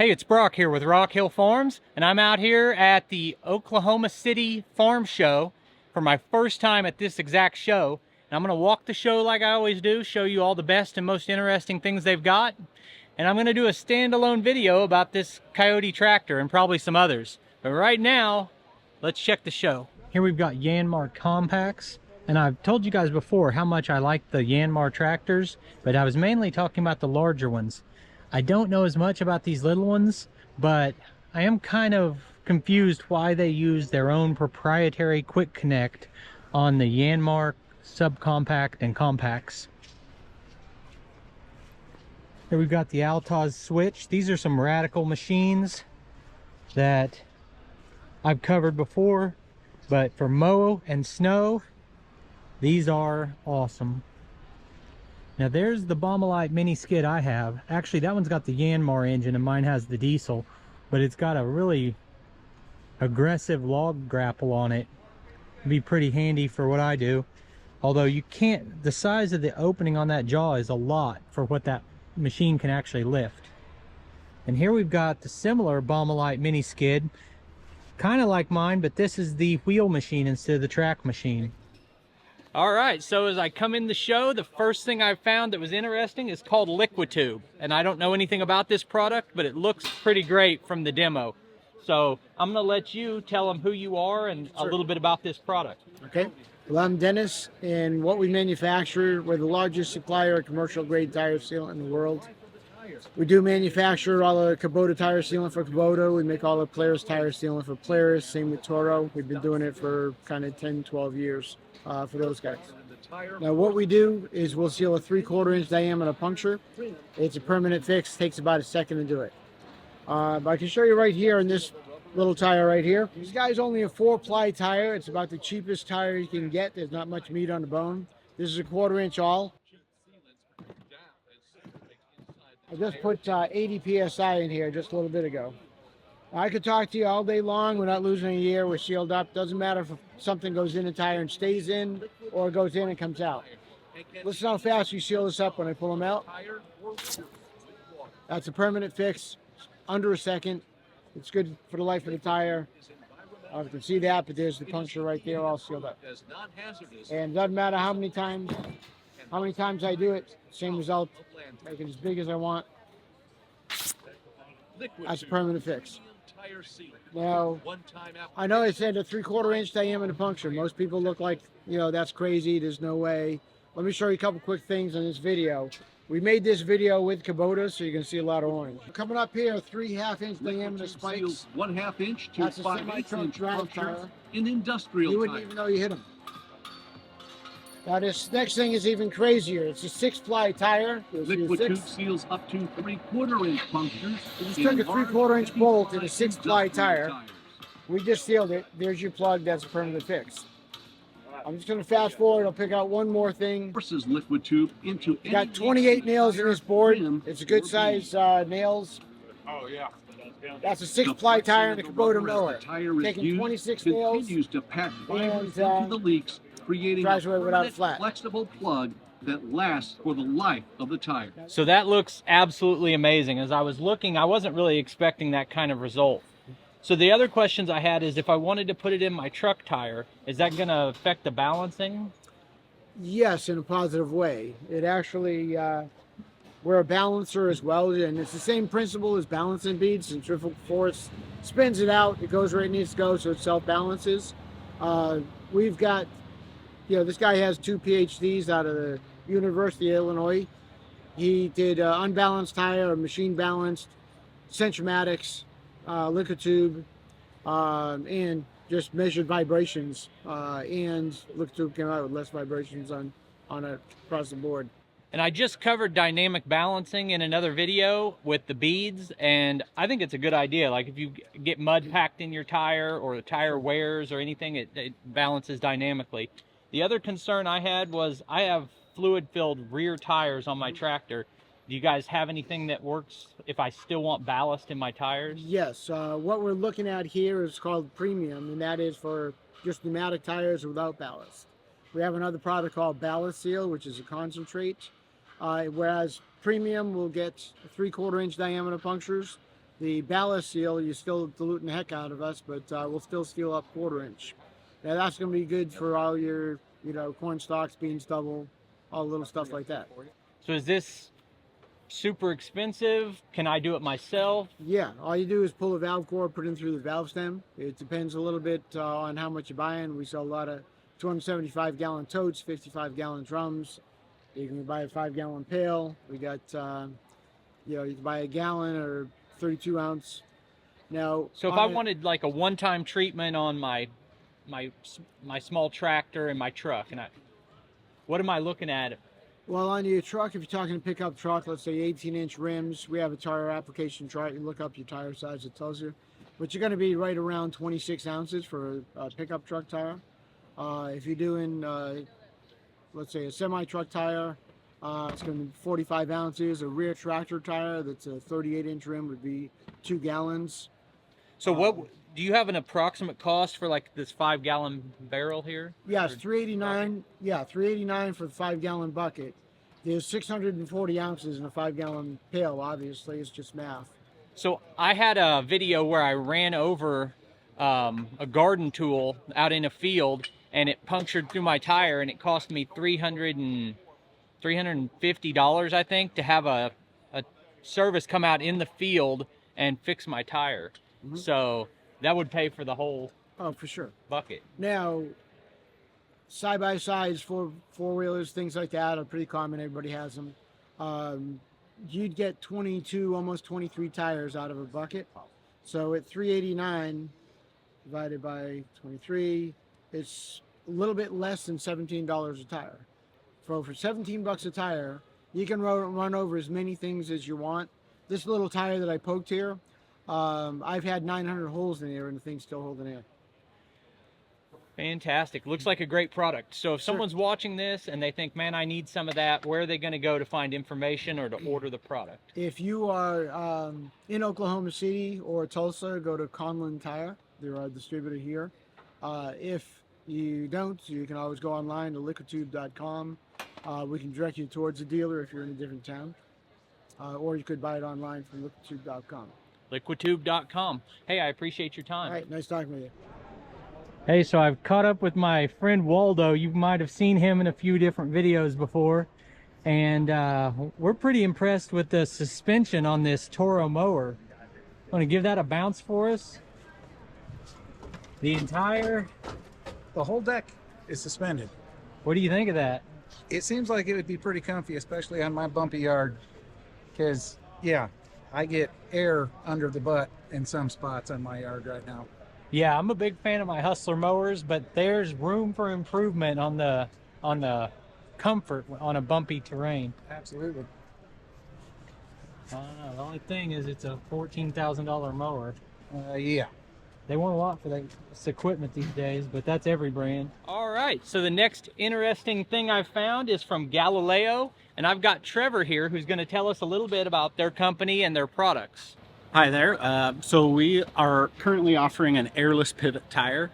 Hey, it's Brock here with Rock Hill Farms, and I'm out here at the Oklahoma City Farm Show for my first time at this exact show. And I'm going to walk the show like I always do, show you all the best and most interesting things they've got. And I'm going to do a standalone video about this Coyote tractor and probably some others. But right now, let's check the show. Here we've got Yanmar compacts. And I've told you guys before how much I like the Yanmar tractors, but I was mainly talking about the larger ones. I don't know as much about these little ones, but I am kind of confused why they use their own proprietary quick connect on the Yanmar subcompact and compacts. Here we've got the Altaz switch. These are some radical machines that I've covered before, but for mow and snow, these are awesome. Now there's the Baumolite mini skid I have. Actually, that one's got the Yanmar engine and mine has the diesel, but it's got a really aggressive log grapple on it. It'd be pretty handy for what I do. Although you can't, the size of the opening on that jaw is a lot for what that machine can actually lift. And here we've got the similar Baumolite mini skid, kind of like mine, but this is the wheel machine instead of the track machine. All right, so as I come in the show, the first thing I found that was interesting is called Liquitube. And I don't know anything about this product, but it looks pretty great from the demo. So I'm gonna let you tell them who you are and a little bit about this product. Okay, well, I'm Dennis, and what we manufacture, we're the largest supplier of commercial grade tire sealant in the world. We do manufacture all the Kubota tire sealant for Kubota. We make all the Polaris tire sealant for Polaris, same with Toro. We've been doing it for kind of 10, 12 years. For those guys. Now what we do is we'll seal a 3/4 inch diameter puncture. It's a permanent fix, takes about a second to do it. But I can show you right here in this little tire right here. This guy's only a 4-ply tire. It's about the cheapest tire you can get. There's not much meat on the bone. This is a 1/4 inch all. I just put 80 PSI in here just a little bit ago. I could talk to you all day long. We're not losing a year. We're sealed up. Doesn't matter if something goes in the tire and stays in or it goes in and comes out. Listen how fast you seal this up when I pull them out. That's a permanent fix. Under a second. It's good for the life of the tire. You can see that, but there's the puncture right there all sealed up. And it doesn't matter how many times I do it, same result. Make it as big as I want. That's a permanent fix. Now, I know it said a 3/4 inch diameter puncture. Most people look like, you know, that's crazy. There's no way. Let me show you a couple quick things in this video. We made this video with Kubota, so you can see a lot of orange. Coming up here, 3 1/2 inch diameter spikes. 1/2 inch to That's a 5/8 inch semi-truck puncture tire. in industrial You wouldn't tires. even know you hit them. Now this next thing is even crazier. It's a 6-ply tire. Liquitube seals up to 3/4 inch punctures. We just took a 3/4 inch bolt in a 6-ply tire. We just sealed it. There's your plug. That's a permanent fix. I'm just going to fast forward. I'll pick out one more thing. Versus Liquitube into Got 28 nails in this board. It's a good size nails. Oh yeah. That's a 6-ply tire and a Kubota mower. Taking Taking 26 nails. continues to pack fibers and, into the leaks, creating drives a away without permanent flat. flexible plug that lasts for the life of the tire. So that looks absolutely amazing. As I was looking, I wasn't really expecting that kind of result. So the other questions I had is if I wanted to put it in my truck tire, is that going to affect the balancing? Yes, in a positive way. It actually, we're a balancer as well, and it's the same principle as balancing beads. Centrifugal force spins it out, it goes where it needs to go, so it self-balances. We've got, you know, this guy has 2 PhDs out of the University of Illinois. He did unbalanced tire, machine balanced, Centromatics, Liquitube, and just measured vibrations, and Liquitube came out with less vibrations on it across the board. And I just covered dynamic balancing in another video with the beads, and I think it's a good idea. Like if you get mud packed in your tire or the tire wears or anything, it balances dynamically. The other concern I had was I have fluid-filled rear tires on my tractor. Do you guys have anything that works if I still want ballast in my tires? Yes, what we're looking at here is called premium, and that is for just pneumatic tires without ballast. We have another product called Ballast Seal, which is a concentrate, whereas premium will get 3/4 inch diameter punctures. The ballast seal, you're still diluting the heck out of us, but we'll still seal up 1/4 inch. Now that's going to be good for all your, corn stalks, beans, stubble, all little stuff like that. So is this super expensive? Can I do it myself? Yeah, all you do is pull a valve cord, put it in through the valve stem. It depends a little bit on how much you're buying. We sell a lot of 275-gallon totes, 55-gallon drums. You can buy a 5-gallon pail. We got, you can buy a gallon or 32 ounce. Now, so if I wanted like a one-time treatment on my small tractor and my truck, what am I looking at? Well, on your truck, if you're talking a pickup truck, let's say 18-inch rims, we have a tire application chart. You look up your tire size, it tells you. But you're going to be right around 26 ounces for a pickup truck tire. If you're doing, let's say, a semi-truck tire, it's going to be 45 ounces. A rear tractor tire that's a 38-inch rim would be 2 gallons. So what do you have an approximate cost for like this 5-gallon barrel here? Yes, $389. Yeah, $389 for the 5-gallon bucket. There's 640 ounces in a 5-gallon pail. Obviously, it's just math. So I had a video where I ran over a garden tool out in a field, and it punctured through my tire, and it cost me $350, I think, to have a service come out in the field and fix my tire. Mm-hmm. So that would pay for the whole for sure bucket. Now, side-by-sides, four-wheelers, things like that are pretty common. Everybody has them. You'd get 22, almost 23 tires out of a bucket. So at $389 divided by 23, it's a little bit less than $17 a tire. So for $17 a tire, you can run over as many things as you want. This little tire that I poked here, I've had 900 holes in there and the thing's still holding air. Fantastic. Looks like a great product. So if someone's watching this and they think, man, I need some of that, where are they going to go to find information or to order the product? If you are in Oklahoma City or Tulsa, go to Conlin Tire. They're our distributor here. If you don't, you can always go online to liquidtube.com. We can direct you towards a dealer if you're in a different town. Or you could buy it online from liquidtube.com. liquidtube.com. Hey, I appreciate your time. All right, nice talking with you. Hey, so I've caught up with my friend Waldo. You might have seen him in a few different videos before. And we're pretty impressed with the suspension on this Toro mower. Want to give that a bounce for us? The whole deck is suspended. What do you think of that? It seems like it would be pretty comfy, especially on my bumpy yard. Because, yeah, I get air under the butt in some spots on my yard right now. Yeah, I'm a big fan of my Hustler mowers, but there's room for improvement on the comfort on a bumpy terrain. Absolutely. I don't know. The only thing is it's a $14,000 mower. Yeah. They want a lot for this equipment these days, but that's every brand. All right, so the next interesting thing I've found is from Galileo, and I've got Trevor here who's going to tell us a little bit about their company and their products. Hi there. So we are currently offering an airless pivot tire.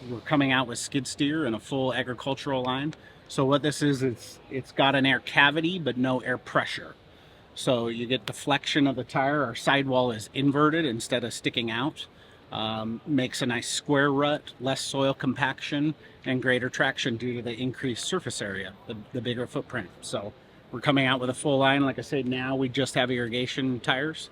We're coming out with skid steer and a full agricultural line. So what this is, it's got an air cavity but no air pressure. So you get deflection of the tire. Our sidewall is inverted instead of sticking out. Makes a nice square rut, less soil compaction, and greater traction due to the increased surface area, the bigger footprint. So we're coming out with a full line. Like I said, now we just have irrigation tires,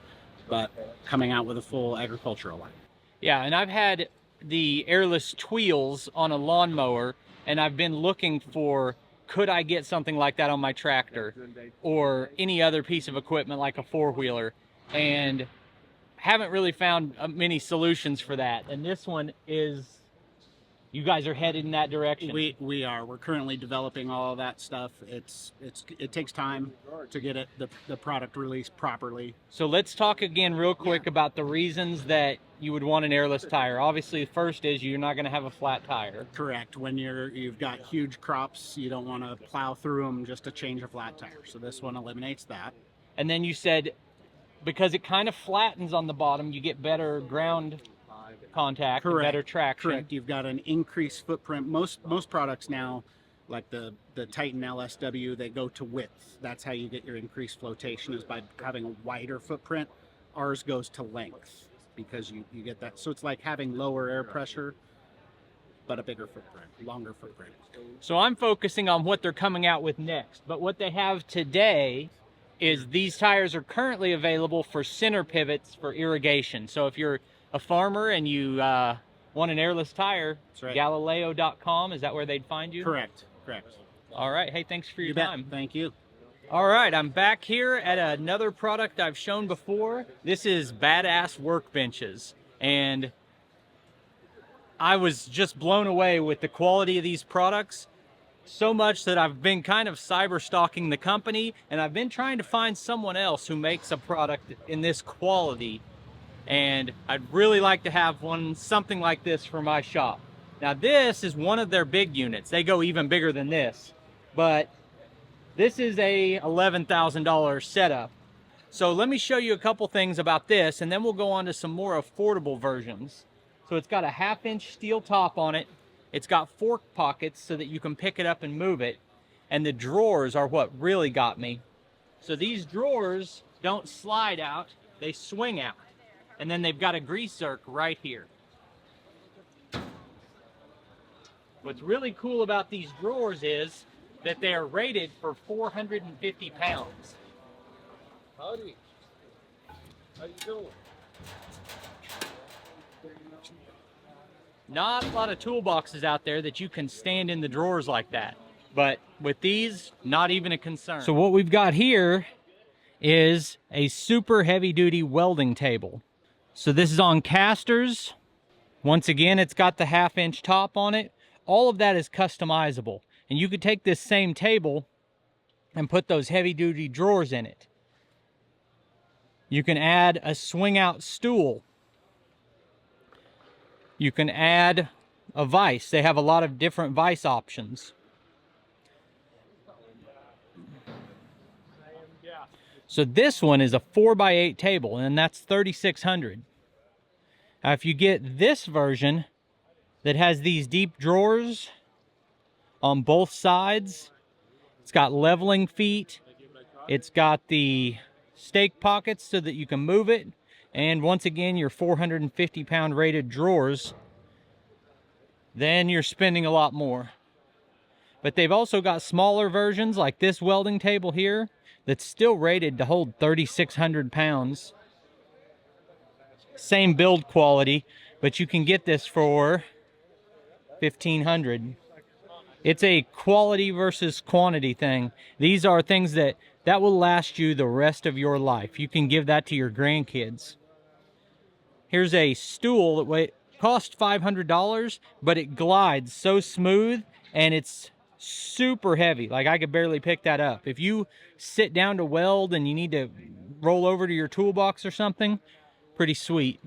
but coming out with a full agricultural line. Yeah, and I've had the airless wheels on a lawnmower, and I've been looking for, could I get something like that on my tractor or any other piece of equipment like a four-wheeler, and haven't really found many solutions for that. And this one is, you guys are headed in that direction. We are. We're currently developing all of that stuff. It takes time to get the product released properly. So let's talk again real quick about the reasons that you would want an airless tire. Obviously, the first is you're not going to have a flat tire. Correct. When you've got huge crops, you don't want to plow through them just to change a flat tire. So this one eliminates that. And then you said, because it kind of flattens on the bottom, you get better ground contact, and better traction. Correct. You've got an increased footprint. Most products now, like the Titan LSW, they go to width. That's how you get your increased flotation, is by having a wider footprint. ours goes to length because you get that. So it's like having lower air pressure, but a bigger footprint, longer footprint. So I'm focusing on what they're coming out with next, but what they have today is these tires are currently available for center pivots for irrigation. So if you're a farmer and you want an airless tire, right. Galileo.com, is that where they'd find you? Correct. All right, hey, thanks for your time. Thank you. All right, I'm back here at another product I've shown before. This is Badass Workbenches, and I was just blown away with the quality of these products, so much that I've been kind of cyber stalking the company, and I've been trying to find someone else who makes a product in this quality, and I'd really like to have something like this for my shop. Now this is one of their big units. They go even bigger than this, but this is a $11,000 setup. So let me show you a couple things about this, and then we'll go on to some more affordable versions. So it's got a 1/2-inch steel top on it. It's got fork pockets so that you can pick it up and move it. And the drawers are what really got me. So these drawers don't slide out, they swing out. And then they've got a grease zerk right here. What's really cool about these drawers is that they are rated for 450 pounds. Howdy. How you doing? Not a lot of toolboxes out there that you can stand in the drawers like that. But with these, not even a concern. So what we've got here is a super heavy-duty welding table. So this is on casters. Once again, it's got the 1/2-inch top on it. All of that is customizable. And you could take this same table and put those heavy-duty drawers in it. You can add a swing-out stool. You can add a vise. They have a lot of different vise options. So this one is a 4x8 table, and that's $3,600. Now if you get this version that has these deep drawers on both sides, it's got leveling feet, it's got the stake pockets so that you can move it, and once again your 450 pound rated drawers, then you're spending a lot more. But they've also got smaller versions like this welding table here that's still rated to hold 3,600 pounds. Same build quality, but you can get this for $1,500. It's a quality versus quantity thing. These are things that will last you the rest of your life. You can give that to your grandkids. Here's a stool that cost $500, but it glides so smooth and it's super heavy. Like I could barely pick that up. If you sit down to weld and you need to roll over to your toolbox or something, pretty sweet.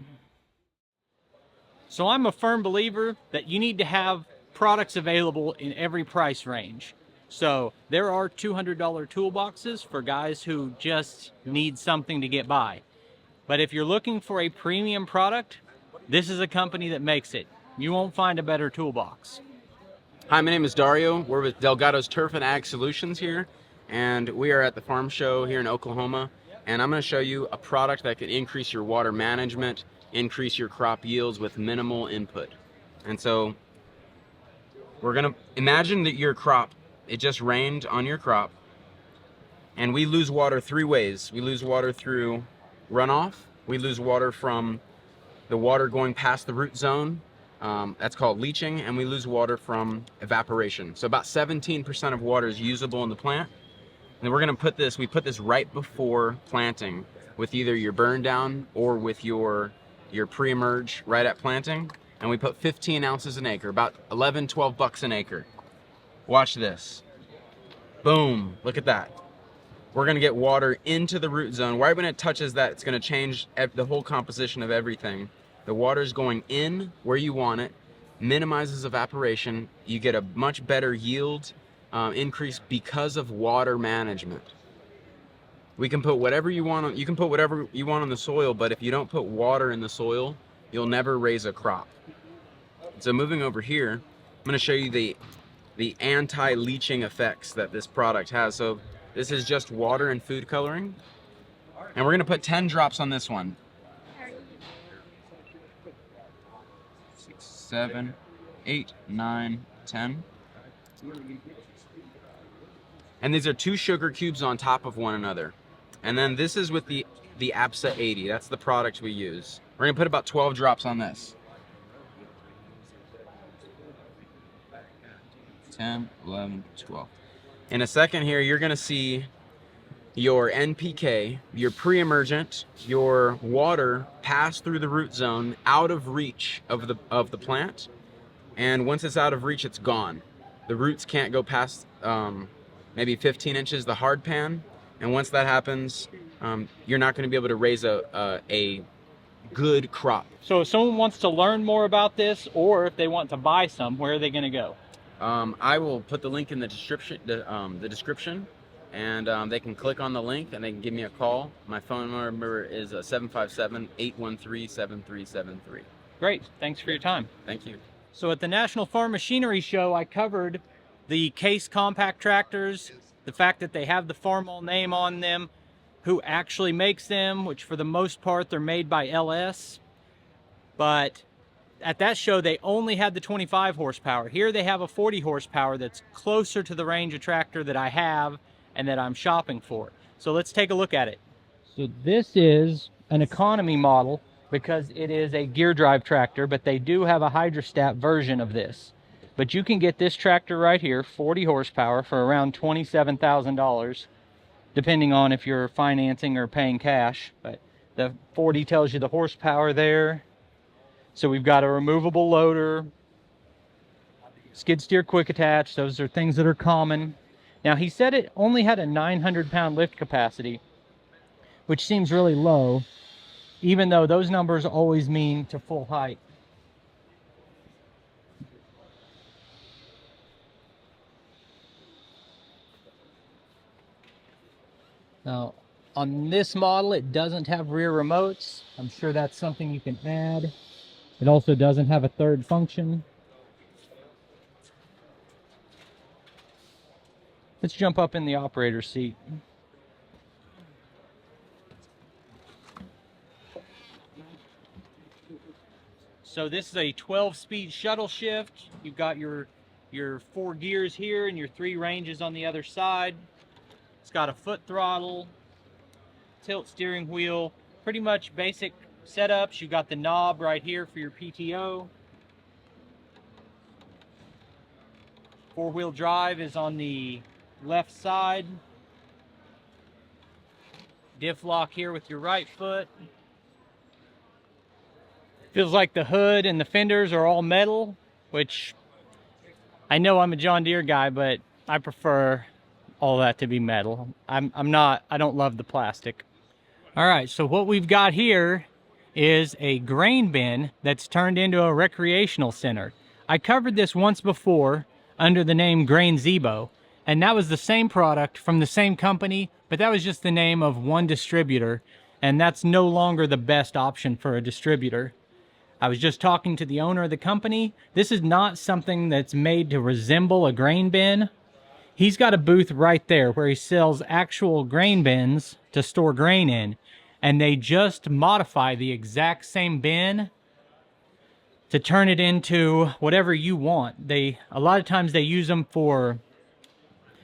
So I'm a firm believer that you need to have products available in every price range. So there are $200 toolboxes for guys who just need something to get by. But if you're looking for a premium product, this is a company that makes it. You won't find a better toolbox. Hi, my name is Dario. We're with Delgado's Turf and Ag Solutions here, and we are at the farm show here in Oklahoma. And I'm going to show you a product that can increase your water management, increase your crop yields with minimal input. And so we're going to imagine that your crop, it just rained on your crop, and we lose water 3 ways. We lose water through runoff, we lose water from the water going past the root zone, that's called leaching, and we lose water from evaporation. So about 17% of water is usable in the plant. And we're going to we put this right before planting with either your burn down or with your pre-emerge right at planting. And we put 15 ounces an acre, about 11, 12 bucks an acre. Watch this. Boom, look at that. We're going to get water into the root zone. Right when it touches that, it's going to change the whole composition of everything. The water's going in where you want it, minimizes evaporation. You get a much better yield increase because of water management. We can put whatever you want on, you can put whatever you want on the soil, but if you don't put water in the soil, you'll never raise a crop. So moving over here, I'm going to show you the anti-leaching effects that this product has. So this is just water and food coloring. And we're gonna put 10 drops on this one. 6, 7, 8, 9, 10. And these are 2 sugar cubes on top of one another. And then this is with the APSA 80. That's the product we use. We're gonna put about 12 drops on this. 10, 11, 12. In a second here, you're gonna see your NPK, your pre-emergent, your water pass through the root zone out of reach of the plant. And once it's out of reach, it's gone. The roots can't go past maybe 15 inches, the hard pan. And once that happens, you're not gonna be able to raise a good crop. So if someone wants to learn more about this, or if they want to buy some, where are they gonna go? I will put the link in the description, and they can click on the link and they can give me a call. My phone number is 757-813-7373. Great, thanks for your time. Thank you. So at the National Farm Machinery Show, I covered the Case compact tractors, the fact that they have the Farmall name on them, who actually makes them, which for the most part they're made by LS. But at that show they only had the 25 horsepower. Here they have a 40 horsepower that's closer to the range of tractor that I have and that I'm shopping for. So let's take a look at it. So this is an economy model because it is a gear drive tractor, but they do have a hydrostat version of this. But you can get this tractor right here, 40 horsepower, for around $27,000, depending on if you're financing or paying cash. But the 40 tells you the horsepower there. So we've got a removable loader, skid steer quick attach. Those are things that are common. Now he said it only had a 900-pound lift capacity, which seems really low, even though those numbers always mean to full height. Now, on this model, it doesn't have rear remotes. I'm sure that's something you can add. It also doesn't have a third function. Let's jump up in the operator's seat. So this is a 12-speed shuttle shift. You've got your 4 gears here and your 3 ranges on the other side. It's got a foot throttle, tilt steering wheel, pretty much basic setups. You've got the knob right here for your PTO. 4-wheel drive is on the left side. Diff lock here with your right foot. Feels like the hood and the fenders are all metal, which I know I'm a John Deere guy, but I prefer all that to be metal. I don't love the plastic. All right, so what we've got here is a grain bin that's turned into a recreational center. I covered this once before under the name Grain Zebo, and that was the same product from the same company, but that was just the name of one distributor, and that's no longer the best option for a distributor. I was just talking to the owner of the company. This is not something that's made to resemble a grain bin. He's got a booth right there where he sells actual grain bins to store grain in, and they just modify the exact same bin to turn it into whatever you want. A lot of times they use them for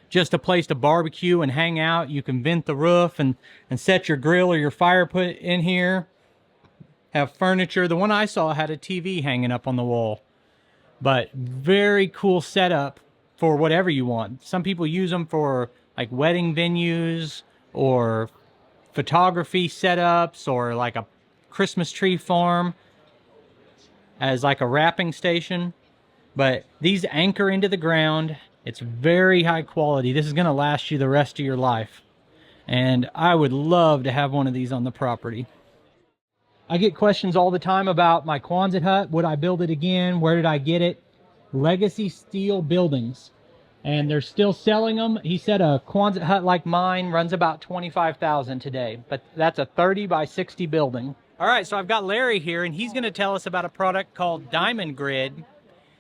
just a place to barbecue and hang out. You can vent the roof and set your grill or your fire put in here. Have furniture. The one I saw had a TV hanging up on the wall. But very cool setup for whatever you want. Some people use them for like wedding venues or photography setups or like a Christmas tree farm as like a wrapping station. But these anchor into the ground. It's very high quality. This is going to last you the rest of your life. And I would love to have one of these on the property. I get questions all the time about my Quonset hut. Would I build it again? Where did I get it? Legacy Steel Buildings. And they're still selling them. He said a Quonset hut like mine runs about $25,000 today. But that's a 30 by 60 building. All right, so I've got Larry here, and he's going to tell us about a product called Diamond Grid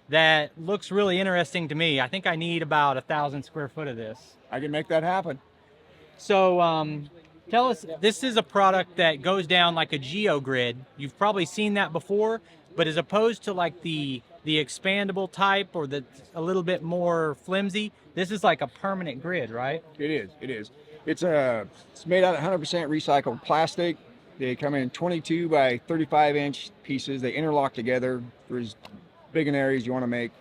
that looks really interesting to me. I think I need about 1,000 square foot of this. I can make that happen. So Tell us, this is a product that goes down like a geogrid. You've probably seen that before, but as opposed to like the expandable type or the a little bit more flimsy, this is like a permanent grid, right? It is. It is. It's made out of 100% recycled plastic. They come in 22 by 35 inch pieces. They interlock together for as big an areas you want to make.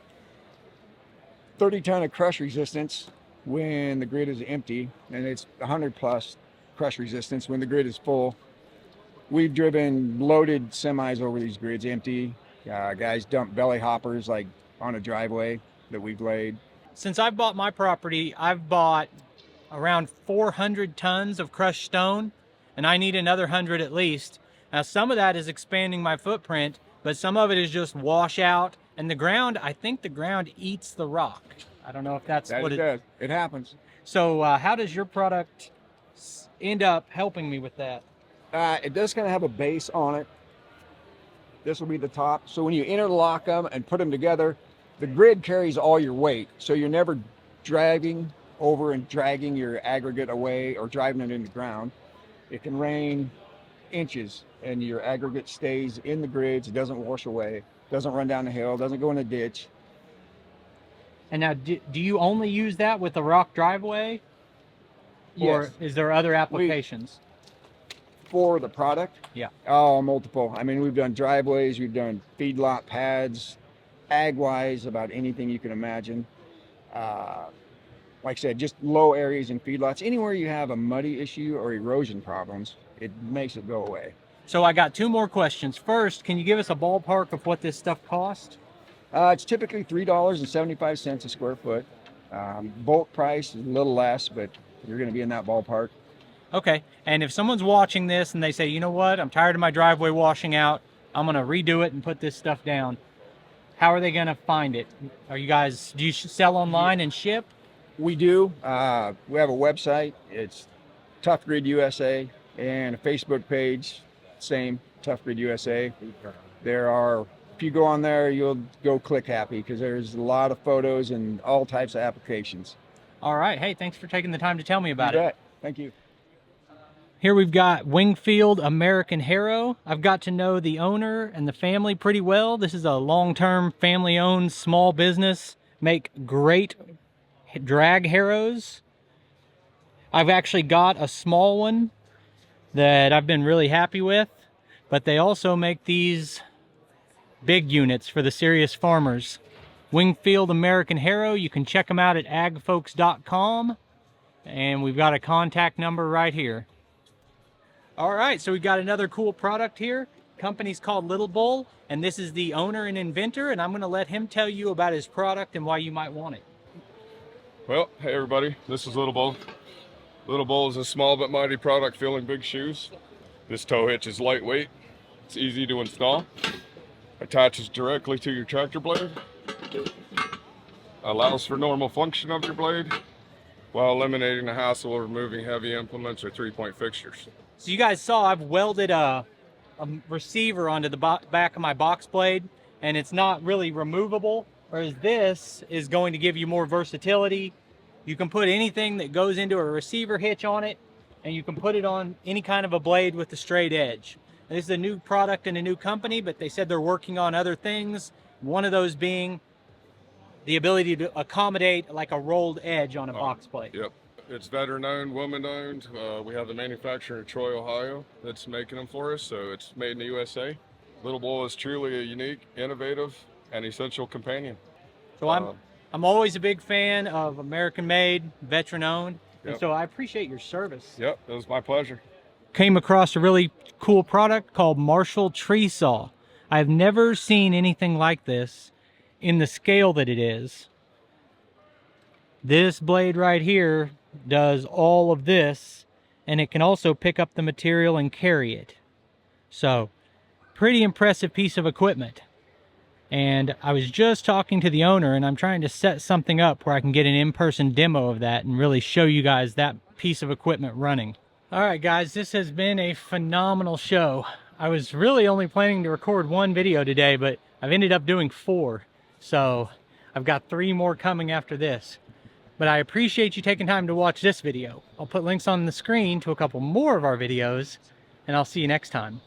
30 ton of crush resistance when the grid is empty, and it's 100 plus crush resistance when the grid is full. We've driven loaded semis over these grids empty. Guys dump belly hoppers like on a driveway that we've laid. Since I've bought my property, I've bought around 400 tons of crushed stone, and I need another 100 at least. Now, some of that is expanding my footprint, but some of it is just wash out, and the ground, I think the ground eats the rock. I don't know if that's what it does. It happens. So how does your product end up helping me with that? It does kind of have a base on it. This will be the top. So when you interlock them and put them together, the grid carries all your weight. So you're never driving over and dragging your aggregate away or driving it in the ground. It can rain inches and your aggregate stays in the grids. It doesn't wash away, doesn't run down the hill, doesn't go in a ditch. And now, do you only use that with the rock driveway? Or Yes. is there other applications? For the product? Yeah. Oh, multiple. I mean, we've done driveways, we've done feedlot pads, ag-wise, about anything you can imagine. Like I said, just low areas in feedlots. Anywhere you have a muddy issue or erosion problems, it makes it go away. So I got two more questions. First, can you give us a ballpark of what this stuff cost? It's typically $3.75 a square foot. Bulk price is a little less, but you're going to be in that ballpark. Okay, and if someone's watching this and they say, you know what, I'm tired of my driveway washing out, I'm gonna redo it and put this stuff down, how are they gonna find it? Do you sell online and ship? We do. We have a website. It's Tough Grid USA, and a Facebook page, same, Tough Grid USA. If you go on there, you'll go click happy because there's a lot of photos and all types of applications. All right, hey, thanks for taking the time to tell me about You it. bet. Thank you. Here we've got Wingfield American Harrow. I've got to know the owner and the family pretty well. This is a long-term family-owned small business. Make great drag harrows. I've actually got a small one that I've been really happy with, but they also make these big units for the serious farmers. Wingfield American Harrow, you can check them out at agfolks.com, and we've got a contact number right here. All right, so we got another cool product here. Company's called Little Bull, and this is the owner and inventor, and I'm gonna let him tell you about his product and why you might want it. Well, hey everybody, this is Little Bull. Little Bull is a small but mighty product filling big shoes. This tow hitch is lightweight, it's easy to install, attaches directly to your tractor blade, allows for normal function of your blade, while eliminating the hassle of removing heavy implements or 3-point fixtures. So you guys saw I've welded a receiver onto the back of my box blade, and it's not really removable, whereas this is going to give you more versatility. You can put anything that goes into a receiver hitch on it, and you can put it on any kind of a blade with a straight edge. And this is a new product and a new company, but they said they're working on other things, one of those being the ability to accommodate like a rolled edge on a box blade. Yep. It's veteran-owned, woman-owned. We have the manufacturer in Troy, Ohio that's making them for us, so it's made in the USA. Little Bull is truly a unique, innovative, and essential companion. So I'm always a big fan of American-made, veteran-owned, and Yep. so I appreciate your service. Yep, it was my pleasure. Came across a really cool product called Marshall Tree Saw. I've never seen anything like this in the scale that it is. This blade right here does all of this, and it can also pick up the material and carry it. So, pretty impressive piece of equipment. And I was just talking to the owner, and I'm trying to set something up where I can get an in-person demo of that and really show you guys that piece of equipment running. All right, guys, this has been a phenomenal show. I was really only planning to record one video today, but I've ended up doing 4. So I've got 3 more coming after this. But I appreciate you taking time to watch this video. I'll put links on the screen to a couple more of our videos, and I'll see you next time.